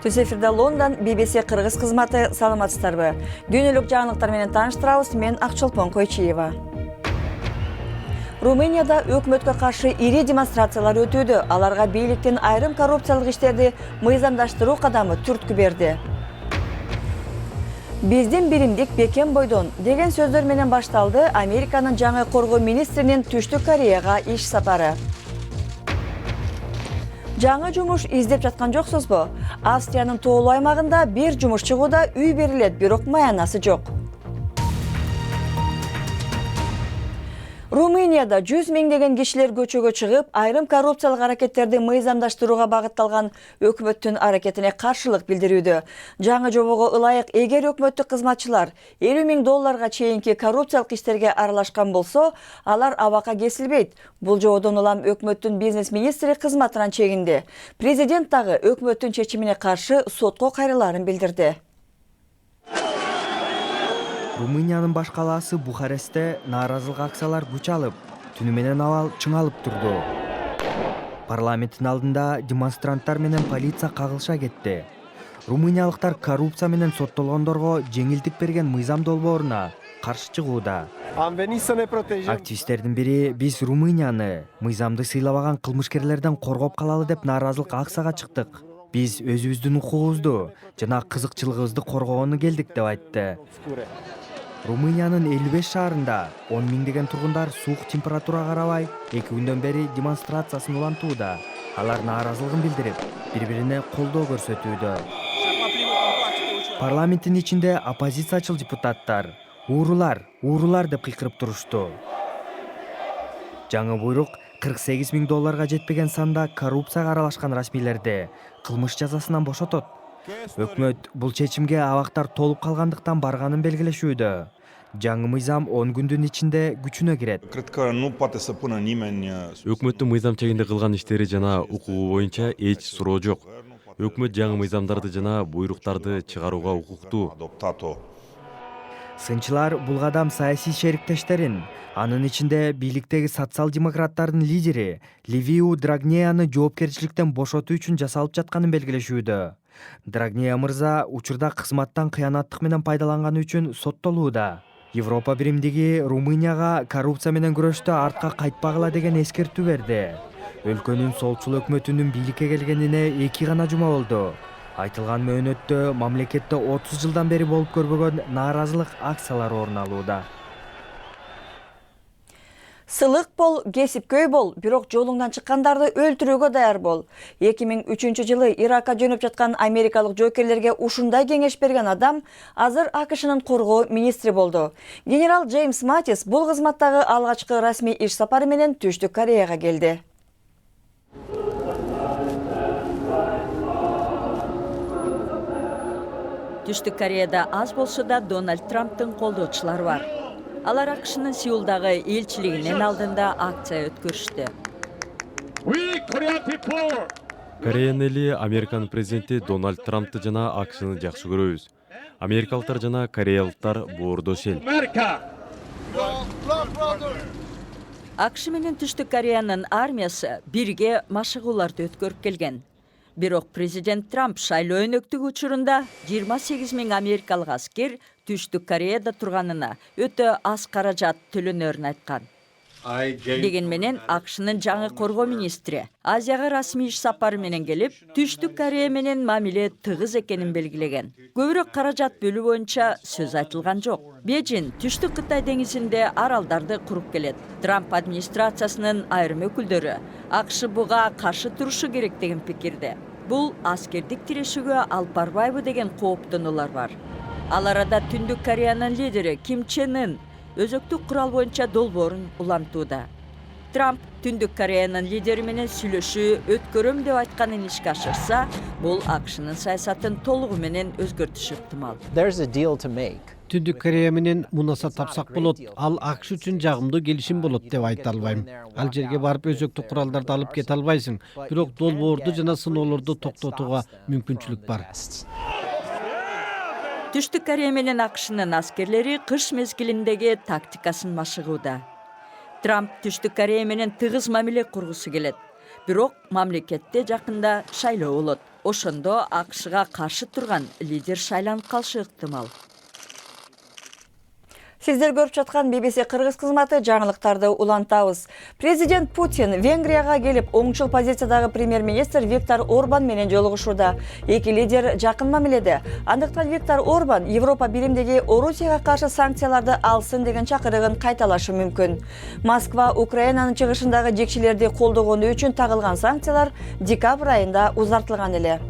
Түс эфирде Лондон BBC Кыргыз кызматы саламатсыздарбы. Дүйнөлүк жаңылыктар менен тааныштырабыз. Мен Акчолпон Койчиева. Румынияда өкмөткө каршы ири демонстрациялар өтүүдө. Аларга бийликтин айрым коррупциялык иштерди мыйзамдаштыруу кадамы түрткү берди. Биздин биримдик бекем бойдон деген сөздөр менен башталды Американын жаңы коргоо министринин Түштүк Кореяга иш сапары. Жаңы жумуш издеп жаткан жоксузбу? Австриянын тоолуу аймагында бир жумуш чыгууда үй берилет, бирок маянасы жок. Румынияда 100 миңдеген кишилер көчөгө чыгып, айрым коррупциялык аракеттерди мыйзамдаштырууга багытталган өкмөттүн аракетине каршылык билдирүүдө. Жаңы жобого ылайык эгер өкмөттүк кызматчылар $50.000 чейинки коррупциялык иштерге аралашкан болсо, алар абакка кесилбейт. Бул жободон улам өкмөттүн бизнес министри кызматынан чегинди. Президент дагы өкмөттүн чечимине каршы сотко кайрылаарын билдирди. Румыниянын баш калаасы Бухарестте нааразылык акциялар күч алып, түнү менен абал чыңалып турду. Парламенттин алдында демонстранттар менен полиция кагылыша кетти. Румыниялыктар коррупция менен соттолгондорго жеңилдик берген мыйзам долбооруна каршы чыгууда. Активисттердин бири биз Румынияны мыйзамды сыйлабаган кылмышкерлерден коргоп калалы деп нааразылык акцияга чыктык. Биз өзүбүздүн укугубузду жана кызыкчылыгыбызды коргогону келдик деп айтты. Румыниянын 55 шаарында 10 миңдеген тургундар суук температурага карабай 2 күндөн бери демонстрациясын улантууда. Алар нааразылыгын билдирип, бири-бирине колдоо көрсөтүүдө. Парламенттин ичинде оппозициячыл депутаттар уурулар деп кыйкырып турушту. Жаңы буйрук $48 миң жетпеген санда коррупцияга аралашкан расмийлерди кылмыш жазасынан бошотот. Өкмөт бул чечимге абактар толуп калгандыктан барганын белгилешүүдө. Жаңы мыйзам 10 күндүн ичинде күчүнө кирет. Өкмөттүн мыйзам чегинде кылган иштери жана укугу боюнча эч суроо жок. Өкмөт жаңы мыйзамдарды жана буйруктарды чыгарууга укуктуу. Сынчылар бул кадам саясий шериктештерин, анын ичинде бийликтеги социал-демократтардын лидери Ливиу Драгнеяны жоопкерчиликтен бошотуу үчүн жасалып жатканын белгилешүүдө. Драгнея мырза учурда кызматтан кыянаттык менен пайдаланганы үчүн соттолууда. Европа биримдиги Румынияга коррупция менен күрөштө артка кайтпагыла деген эскертүү берди. Өлкөнүн солчул өкмөтүнүн бийликке келгенине 2 гана жума болду. Айтылган мөөнөттө мамлекетте 30 жылдан бери болуп көрбөгөн нааразылык акциялар орун алууда. Сылык бол, кесипкөй бол, бирок жолуңдан чыккандарды өлтүрүүгө даяр бол. 2003 жылы Иракка жөнөп жаткан америкалык жоокерлерге ушундай кеңеш берген адам азыр АКШнын коргоо министри болду. Генерал Джеймс Матис бул кызматтагы алгачкы расмий иш сапары менен Түштүк Кореяга келди. Түштүк Кореяда аз болсо да Дональд Трамптын колдоочулары бар. Алар АКШнын Сеулдагы элчилигинин алдында акция өткөрүштү. Кореянын эли Американын президенти Дональд Трампты жана АКШны жакшы көрөбүз. Америкалыктар жана кореялыктар боордош эл. АКШ менен Түштүк Кореянын армиясы бирге машыгууларды өткөрүп келген. Бирок президент Трамп шайлоо өнөктүгү учурунда 28 миң америкалык аскер Түштүк Кореяда турганына өтө аз каражат төлөнөрүн айткан. Деген менен АКШнын жаңы коргоо министри Азияга расмий иш сапары менен келип, Түштүк Корея менен мамиле тыгыз экенин белгилеген. Көбүрөөк каражат бөлүү боюнча сөз айтылган жок. Бейжин Түштүк Кытай деңизинде аралдарды куруп келет. Трамп администрациясынын айрым өкүлдөрү АКШ буга каршы турушу керек деген пикирде. Бул аскердик тирешүүгө алып барбайбы деген кооптонуулар бар. Ал арада Түндүк Кореянын лидери Ким Чен Ын өзөктүк курал боюнча долбоорун улантууда. Трамп Түндүк Кореянын лидери менен сүйлөшүү өткөрөм деп айтканын ишке ашырса, бул АКШнын саясатын толугу менен өзгөртүшү ыктымал. Түндүк Корея менен мунаса тапсак болот, ал АКШ үчүн жагымдуу келишим болот деп айта албайм. Ал жерге барып өзөктүк куралдарды алып кете албайсың, бирок долбоорду жана сыноолорду токтотууга мүмкүнчүлүк бар. Түштүк Корея менен АКШнын аскерлери кыш мезгилиндеги тактикасын машыгууда. Трамп Түштүк Корея менен тыгыз мамиле кургусу келет. Бирок мамлекетте жакында шайлоо болот. Ошондо АКШга каршы турган лидер шайланып калышы ыктымал. Сиздер көрүп жаткан BBC кыргыз кызматы жаңылыктарды улантабыз. Президент Путин Венгрияга келип, оңчул позициядагы премьер-министр Виктор Орбан менен жолугушууда. Эки лидер жакын мамиледе. Андыктан Виктор Орбан Европа биримдиги Орусияга каршы санкцияларды алсын деген чакырыгын кайталашы мүмкүн. Москва Украинанын чыгышындагы жекчилерди колдогону үчүн тагылган санкциялар декабрь айында узартылган эле.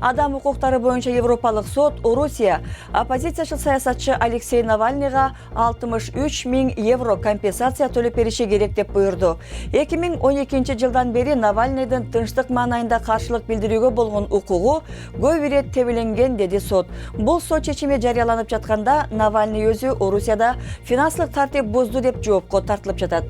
Адам укуктары боюнча Европалык сот Орусия оппозициячыл саясатчы Алексей Навальныйга 63 000 евро компенсация төлөп бериши керек деп буйрду. 2012 жылдан бери Навальныйдын тынчтык маанайында каршылык билдирүүгө болгон укугу көп ирет тебеленген, деди сот. Бул сот чечими жарыяланып жатканда Навальный өзү Орусияда финансылык тартип бузду деп жоопко тартылып жатат.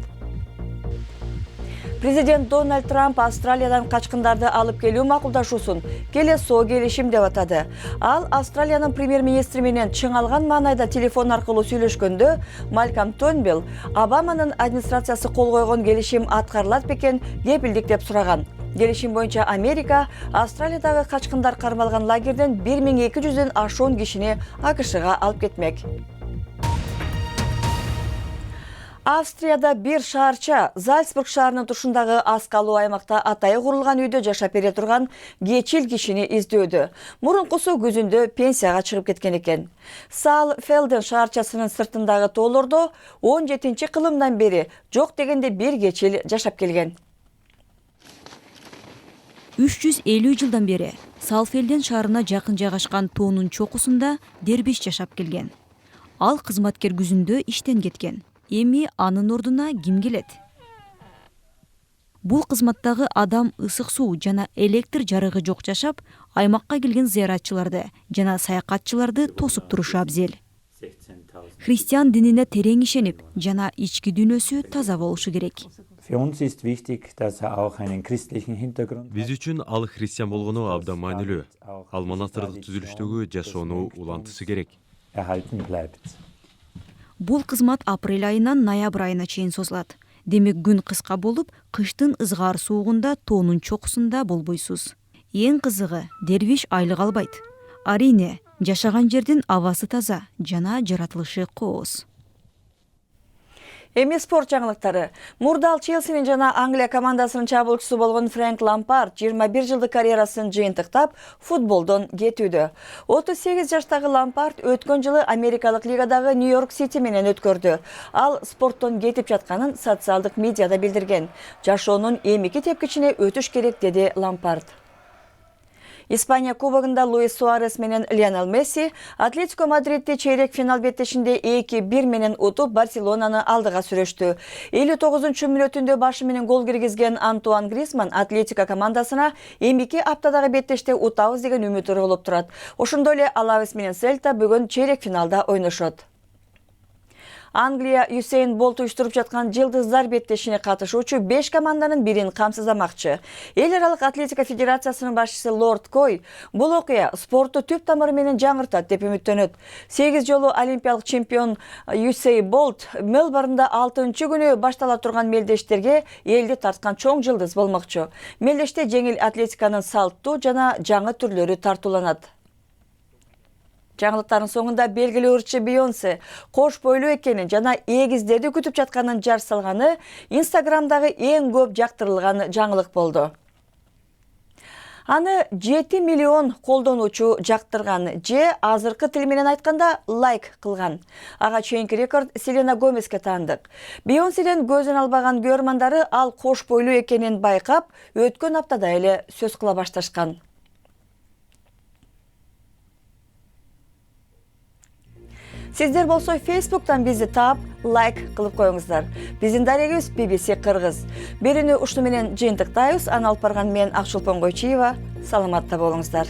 Президент Дональд Трамп Австралиядан качкындарды алып келүү макулдашуусун келесоо келишим деп атады. Ал Австралиянын премьер-министри менен чыңалган маанайда телефон аркылуу сүйлөшкөндө Малком Тurnbull Обаманын администрациясы кол койгон келишим аткарылат бекен кепилдик деп сураган. Келишим боюнча Америка Австралиядагы качкындар кармалган лагерден 1200дөн ашуун кишини АКШга алып кетмек. Австрияда бир шаарча Зальцбург шаарынын тушундагы аскалуу аймакта атайы курулган үйдө жашап бере турган кечил кишини издөөдө. Мурункусу күзүндө пенсияга чыгып кеткен экен. Саал-Фелден шаарчасынын сыртындагы тоолордо 17-кылымдан бери жок дегенде бир кечил жашап келген. 350 жылдан бери Саал-Фелден шаарына жакын жайгашкан тоонун чокусунда дербиш жашап келген. Ал кызматкер күзүндө иштен кеткен. Эми анын ордуна ким келет? Бул кызматтагы адам ысык суу жана электр жарыгы жок жашап, аймакка келген зыяратчыларды жана саякатчыларды тосуп турушу абзел. Христиан динине терең ишенип, жана ички дүйнөсү таза болушу керек. Биз үчүн ал христиан болгону абдан маанилүү. Ал монастырдык түзүлүштөгү жашоону улантысы керек. Бул кызмат апрель айынан ноябрь айына чейин созулат. Демек күн кыска болуп, кыштын ызгаар суугунда тоонун чокусунда болбойсуз. Эң кызыгы, дервиш айлык албайт. Арине, жашаган жердин абасы таза жана жаратылышы кооз. Эми спорт жаңылыктары. Мурдал Челсинин жана Англия командасынын чабуулчусу болгон Фрэнк Лампард 21 жылдык карьерасын жыйынтыктап футболдон кетүүдө. 38 жаштагы Лампард өткөн жылы Америкалык лигадагы Нью-Йорк Сити менен өткөрдү. Ал спорттон кетип жатканын социалдык медиада билдирген. Жашоонун эмики тепкичине өтүш керек, деди Лампард. Испания кубогунда Луис Суарес менен Лионел Месси Атлетико Мадридти чейрек финал беттешинде 2-1 менен утуп Барселонаны алдыга сүрөштү. 59-мүнөтүндө башы менен гол киргизген Антуан Гризман Атлетико командасына эмики аптадагы беттеште утабыз деген үмүтү болуп турат. Ошондой эле Алавес менен Селта бүгүн чейрек финалда ойношот. Англия Юсейн Болт уюштуруп жаткан жылдыздар беттешине катышуучу 5 команданын бирин камсыздамакчы. Эл аралык атлетика федерациясынын башчысы Лорд Кой бул окуя спортту түп тамыры менен жаңыртат деп үмүттөнөт. 8 жолу олимпиялык чемпион Юсейн Болт Мелбурнда 6-күнү баштала турган мелдештерге элди тарткан чоң жылдыз болмокчу. Мелдеште жеңил атлетиканын салттуу жана жаңы түрлөрү тартууланат. Жаңылыктардын соңунда белгилүү ырчы Бейонсе кош бойлуу экенин жана эгиздерди күтүп жатканын жар салганы Инстаграмдагы эң көп жактырылган жаңылык болду. Аны 7 миллион колдонуучу жактырган же азыркы тил менен айтканда лайк кылган. Ага чейинки рекорд Селена Гомеске таандык. Бейонседен көзүн албаган көрмандары ал кош бойлуу экенин байкап, өткөн аптада эле сөз кыла башташкан. Сиздер болсо Facebook'тан бизди таап, лайк кылып коюңуздар. Биздин дарегибиз BBC Кыргыз. Берүүнү ушуну менен жыйынтыктайбыз. Аны алып барган мен Акчулпон Койчиева. Саламатта болуңуздар.